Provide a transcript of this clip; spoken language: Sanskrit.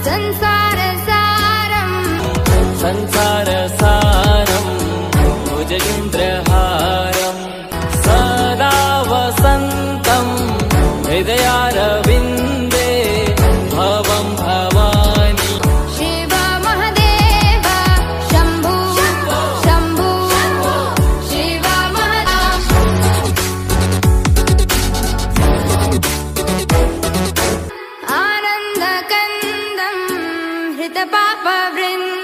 संसारसारम् भुजगेन्द्रहारम् सदा वसन्तम् हृदयारविन्दे भवं भवानी। शिव महदेव शम्भु शम्भु शिव आनन्दकन्दं हृतपापवृन्दम्